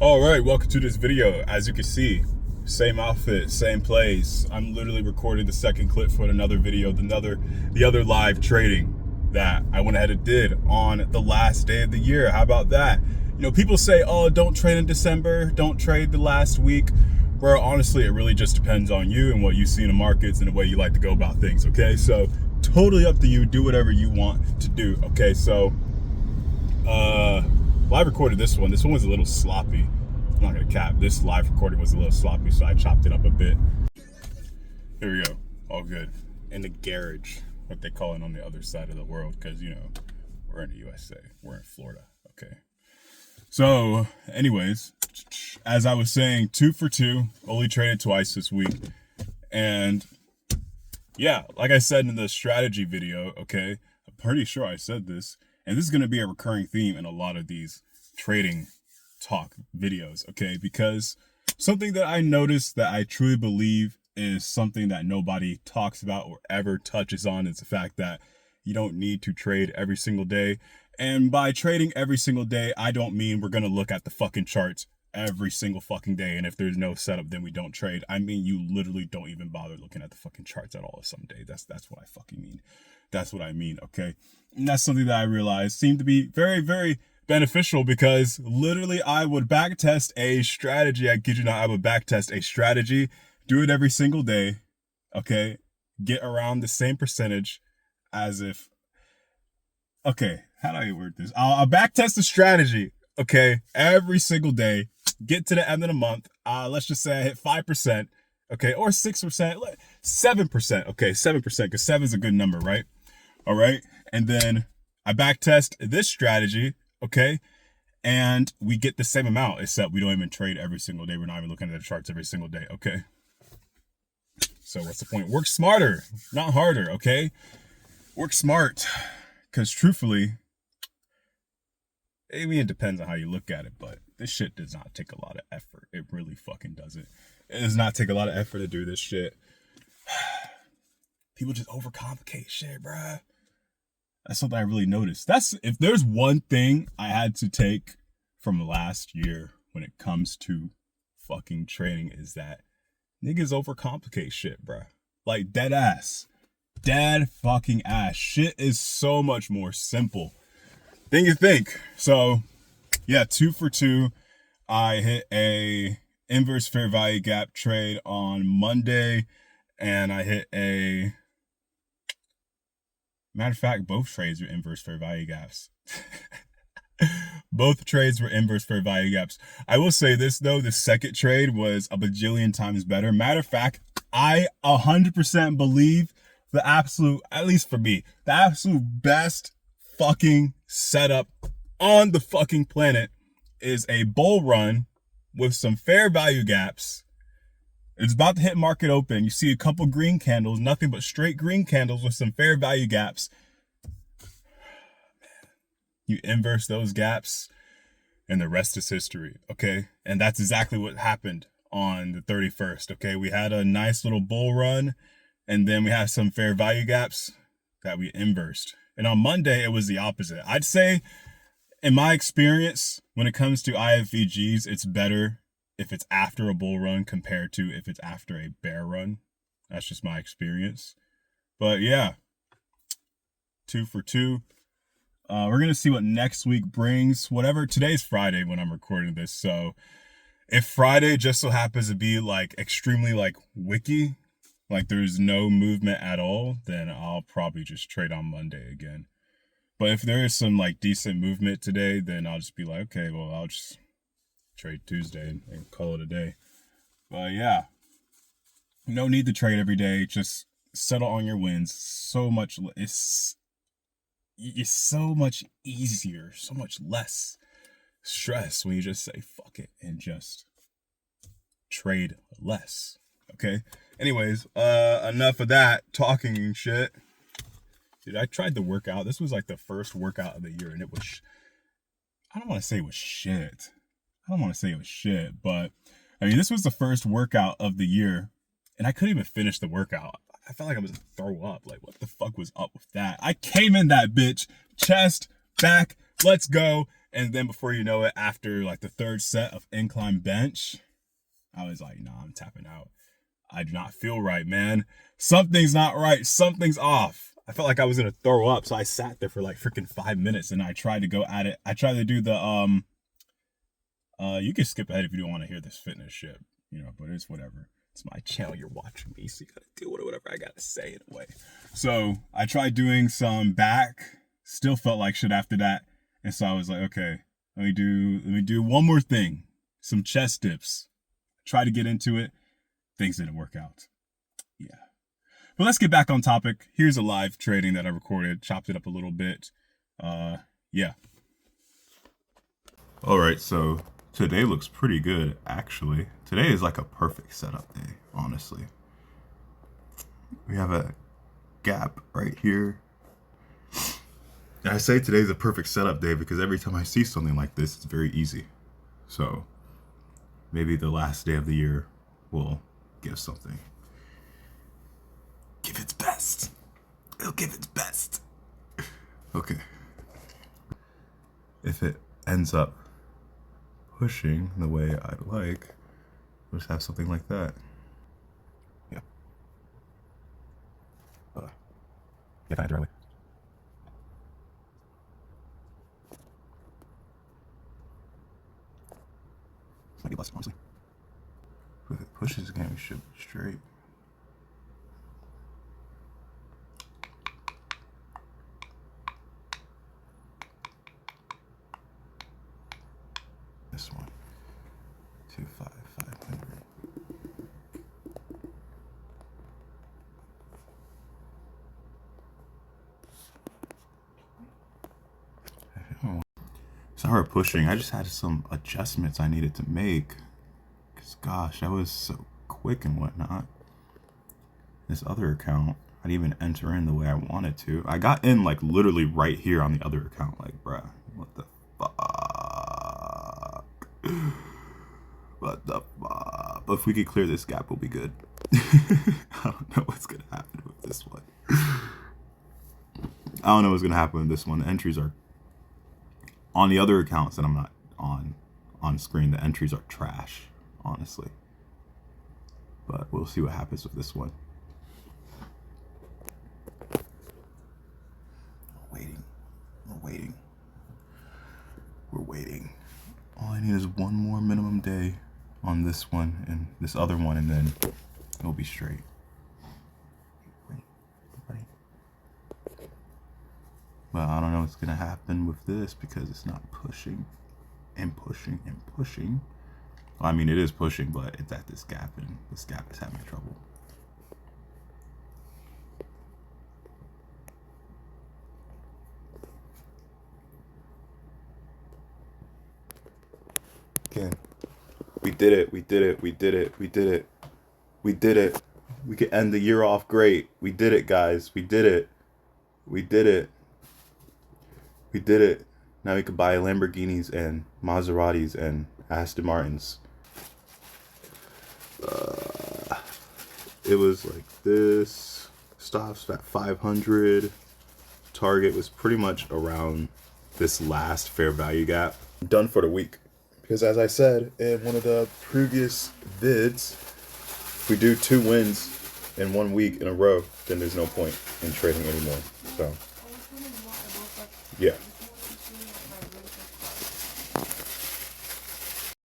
All right, welcome to this video. As you can see, same outfit, same place. I'm literally recording the second clip for another video, the other live trading that I went ahead and did on the last day of the year. How about that? You know, people say, oh, don't trade in December, don't trade the last week. Bro, honestly, it really just depends on you and what you see in the markets and the way you like to go about things, okay? So totally up to you, do whatever you want to do, okay? So, well, I recorded this one. This one was a little sloppy. I'm not gonna cap. This live recording was a little sloppy, so I chopped it up a bit. Here we go. All good. In the garage, what they call it on the other side of the world, because, you know, we're in the USA. We're in Florida, okay? So, anyways, as I was saying, 2 for 2. Only traded twice this week. And, yeah, like I said in the strategy video, okay? I'm pretty sure I said this. And this is going to be a recurring theme in a lot of these trading talk videos, okay? Because something that I noticed that I truly believe is something that nobody talks about or ever touches on is the fact that you don't need to trade every single day. And by trading every single day, I don't mean we're going to look at the fucking charts every single fucking day. And if there's no setup, then we don't trade. I mean, you literally don't even bother looking at the fucking charts at all some days. That's what I fucking mean. That's what I mean, okay? And that's something that I realized seemed to be very, very beneficial, because literally I would backtest a strategy. I kid you not, I would backtest a strategy, do it every single day, okay? Get around the same percentage as if, okay, how do I word this? I'll backtest the strategy, okay, every single day, get to the end of the month. Let's just say I hit 5%, okay, or 6%, 7%, okay, 7%, because 7 is a good number, right? All right, and then I backtest this strategy, okay, and we get the same amount, except we don't even trade every single day. We're not even looking at the charts every single day, okay? So what's the point? Work smarter, not harder, okay? Work smart, because truthfully, I mean, it depends on how you look at it, but this shit does not take a lot of effort. It really fucking doesn't. It does not take a lot of effort to do this shit. People just overcomplicate shit, bruh. That's something I really noticed. If there's one thing I had to take from last year when it comes to fucking trading, is that niggas overcomplicate shit, bruh. Like, dead ass. Dead fucking ass. Shit is so much more simple than you think. So, yeah, 2 for 2. I hit a inverse fair value gap trade on Monday, and I hit a... Matter of fact, both trades were inverse fair value gaps. Both trades were inverse fair value gaps. I will say this, though. The second trade was a bajillion times better. Matter of fact, I 100% believe the absolute, at least for me, the absolute best fucking setup on the fucking planet is a bull run with some fair value gaps. It's about to hit market open. You see a couple green candles, nothing but straight green candles with some fair value gaps. You inverse those gaps and the rest is history, okay? And that's exactly what happened on the 31st, okay? We had a nice little bull run, and then we had some fair value gaps that we inversed. And on Monday, it was the opposite. I'd say, in my experience, when it comes to IFVGs, it's better if it's after a bull run compared to if it's after a bear run. That's just my experience. But yeah, 2 for 2. We're going to see what next week brings. Whatever, today's Friday when I'm recording this. So if Friday just so happens to be like extremely like wicky, like there's no movement at all, then I'll probably just trade on Monday again. But if there is some like decent movement today, then I'll just be like, okay, well, I'll just trade Tuesday and call it a day. But yeah, no need to trade every day. Just settle on your wins. It's so much easier, so much less stress when you just say fuck it and just trade less. Okay. Anyways, enough of that talking and shit. Dude, I tried the workout. This was like the first workout of the year, and it was, I don't want to say it was shit. But I mean, this was the first workout of the year, and I couldn't even finish the workout. I felt like I was gonna throw up. Like, what the fuck was up with that? I came in that bitch, chest, back, let's go. And then before you know it, after like the third set of incline bench, I was like, nah, I'm tapping out. I do not feel right, man. Something's not right. Something's off. I felt like I was gonna throw up, so I sat there for like freaking 5 minutes and I tried to go at it. I tried to do the you can skip ahead if you don't want to hear this fitness shit, but it's whatever. It's my channel, you're watching me, so you gotta deal with whatever I gotta say in a way. So I tried doing some back, still felt like shit after that. And so I was like, okay, let me do one more thing. Some chest dips. Try to get into it. Things didn't work out. Yeah. But let's get back on topic. Here's a live trading that I recorded, chopped it up a little bit. Yeah. All right, so today looks pretty good, actually. Today is like a perfect setup day, honestly. We have a gap right here. And I say today's a perfect setup day because every time I see something like this, it's very easy. So maybe the last day of the year will give something. Give its best. It'll give its best. Okay. If it ends up pushing the way I'd like, we'll just have something like that. Yeah. Yeah, I early. Might be less, honestly. If it pushes again, we should be straight. This one. 500. Sorry pushing. I just had some adjustments I needed to make. Because gosh, that was so quick and whatnot. This other account, I didn't even enter in the way I wanted to. I got in like literally right here on the other account. Like, bruh, what the fuck? What the fuck? But if we could clear this gap, we'll be good. I don't know what's gonna happen with this one. I don't know what's gonna happen with this one. The entries are on the other accounts that I'm not on screen. The entries are trash, honestly. But we'll see what happens with this one. We're waiting. All I need is one more minimum day on this one and this other one, and then it'll be straight. But I don't know what's gonna happen with this because it's not pushing and pushing and pushing. Well, I mean, it is pushing, but it's at this gap, and this gap is having trouble. Again, we did it. We did it. We did it. We did it. We did it. We could end the year off great. We did it, guys. We did it. We did it. We did it. Now we could buy Lamborghinis and Maseratis and Aston Martins. It was like this. Stops at 500. Target was pretty much around this last fair value gap. Done for the week. Because as I said in one of the previous vids, if we do 2 wins in 1 week in a row, then there's no point in trading anymore. So, yeah.